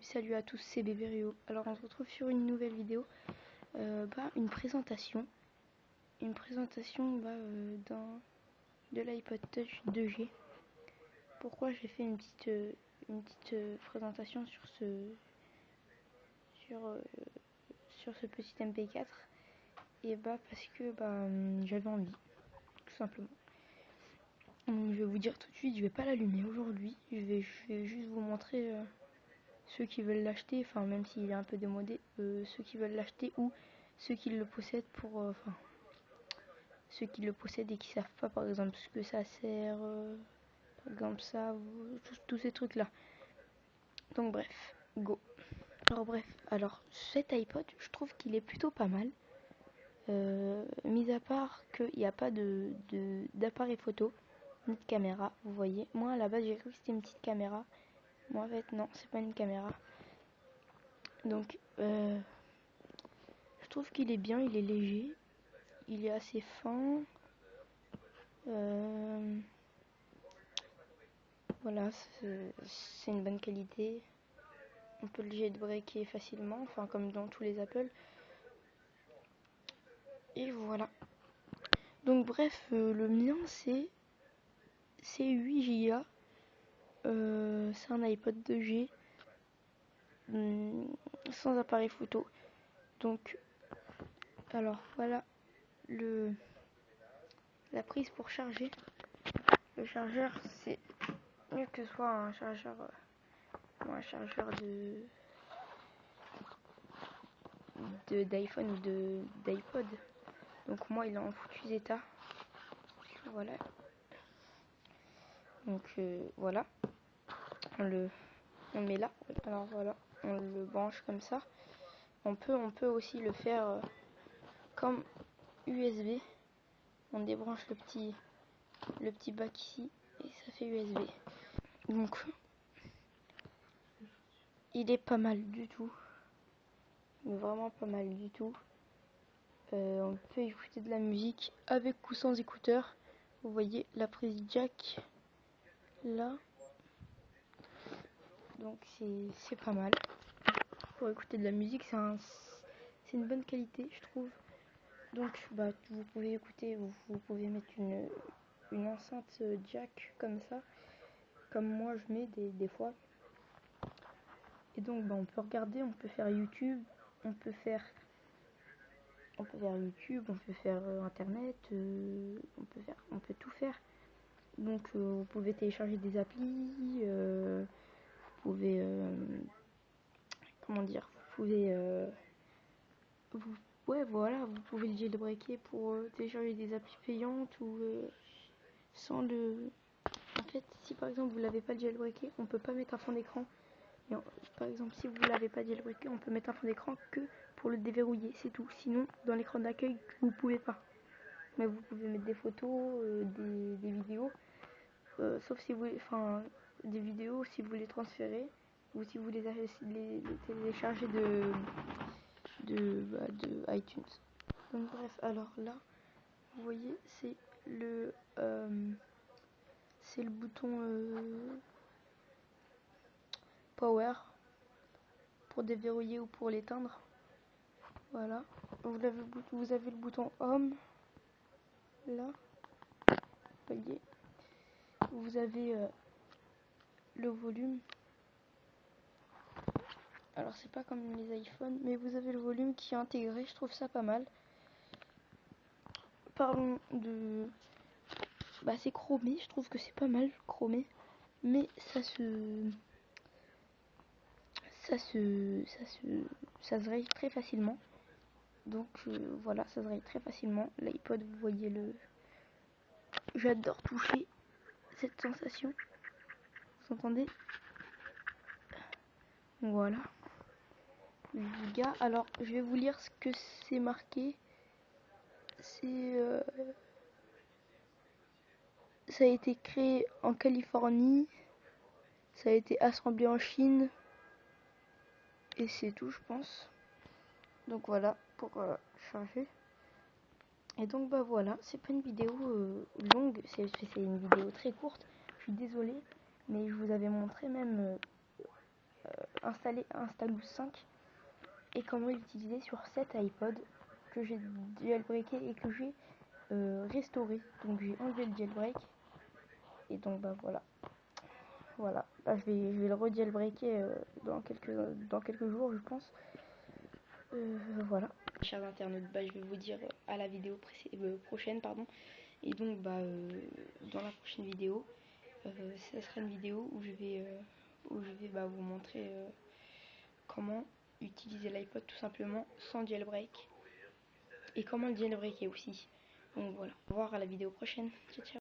Salut à tous, c'est Bébé Rio. Alors on se retrouve sur une nouvelle vidéo, une présentation. Une présentation de l'iPod Touch 2G. Pourquoi j'ai fait une petite présentation sur ce petit MP4? Et parce que j'avais envie, tout simplement. Donc, je vais vous dire tout de suite, je vais pas l'allumer aujourd'hui. Je vais juste vous montrer ceux qui veulent l'acheter, enfin même s'il est un peu démodé, ceux qui veulent l'acheter ou ceux qui le possèdent ceux qui le possèdent et qui savent pas par exemple ce que ça sert, par exemple ça, tous ces trucs là. Donc bref, go. Alors cet iPod, je trouve qu'il est plutôt pas mal, mis à part qu'il n'y a pas d'appareil photo ni de caméra. Vous voyez, moi à la base j'ai cru que c'était une petite caméra, mais en fait non, c'est pas une caméra. Donc je trouve qu'il est bien, il est léger, il est assez fin. Voilà, c'est une bonne qualité. On peut le jailbreaker facilement, enfin comme dans tous les Apple. Et voilà. Donc bref, le mien c'est 8 Go. C'est un iPod 2G sans appareil photo. Donc alors voilà la prise pour charger. Le chargeur, c'est mieux que ce soit un chargeur d'iPhone ou d'iPod. Donc moi il est en foutu état. Voilà. Donc voilà. On met là. Alors voilà, on le branche comme ça. On peut aussi le faire comme USB. On débranche le petit bac ici et ça fait USB. Donc il est pas mal du tout. Vraiment pas mal du tout. On peut écouter de la musique avec ou sans écouteurs. Vous voyez la prise jack là. Donc c'est pas mal. Pour écouter de la musique, c'est une bonne qualité, je trouve. Donc vous pouvez écouter, vous pouvez mettre une enceinte jack comme ça, comme moi je mets des fois. Et donc on peut regarder, on peut faire YouTube, on peut faire internet, on peut tout faire. Donc vous pouvez télécharger des applis, vous pouvez vous pouvez le jailbreaker pour télécharger des applis payantes ou sans le. En fait, si par exemple vous l'avez pas jailbreaké, on peut pas mettre un fond d'écran. Par exemple, si vous l'avez pas jailbreaké, on peut mettre un fond d'écran que pour le déverrouiller, c'est tout. Sinon, dans l'écran d'accueil, vous pouvez pas. Mais vous pouvez mettre des photos, des vidéos, sauf si vous, des vidéos si vous les transférez ou si vous les téléchargez de iTunes. Donc bref, alors là, vous voyez, c'est le bouton power pour déverrouiller ou pour l'éteindre. Voilà. Vous avez le bouton home là. Vous voyez. Vous avez le volume. Alors c'est pas comme les iPhones, mais vous avez le volume qui est intégré, je trouve ça pas mal. Parlons de. C'est chromé, je trouve que c'est pas mal chromé, mais ça se raye très facilement. Donc voilà, ça se raye très facilement. L'iPod, vous voyez j'adore toucher cette sensation. Vous entendez? Voilà. 8 Go. Alors je vais vous lire ce que c'est marqué. Ça a été créé en Californie, ça a été assemblé en Chine, et c'est tout, je pense. Donc voilà, pour charger. Et donc voilà, c'est pas une vidéo longue, c'est une vidéo très courte. Je suis désolée, mais je vous avais montré même installer Instaloo 5 et comment l'utiliser sur 7 iPod que j'ai jailbreaké et que j'ai restauré. Donc j'ai enlevé le jailbreak et donc bah voilà. Voilà, là je vais le re-jailbreaker dans quelques jours je pense. Voilà. Chers internautes, bah, je vais vous dire à la vidéo prochaine pardon. Et donc bah dans la prochaine vidéo, ça sera une vidéo où je vais bah, vous montrer comment utiliser l'iPod tout simplement sans jailbreak et comment le jailbreaker aussi. Donc voilà, au revoir, à la vidéo prochaine. Ciao ciao.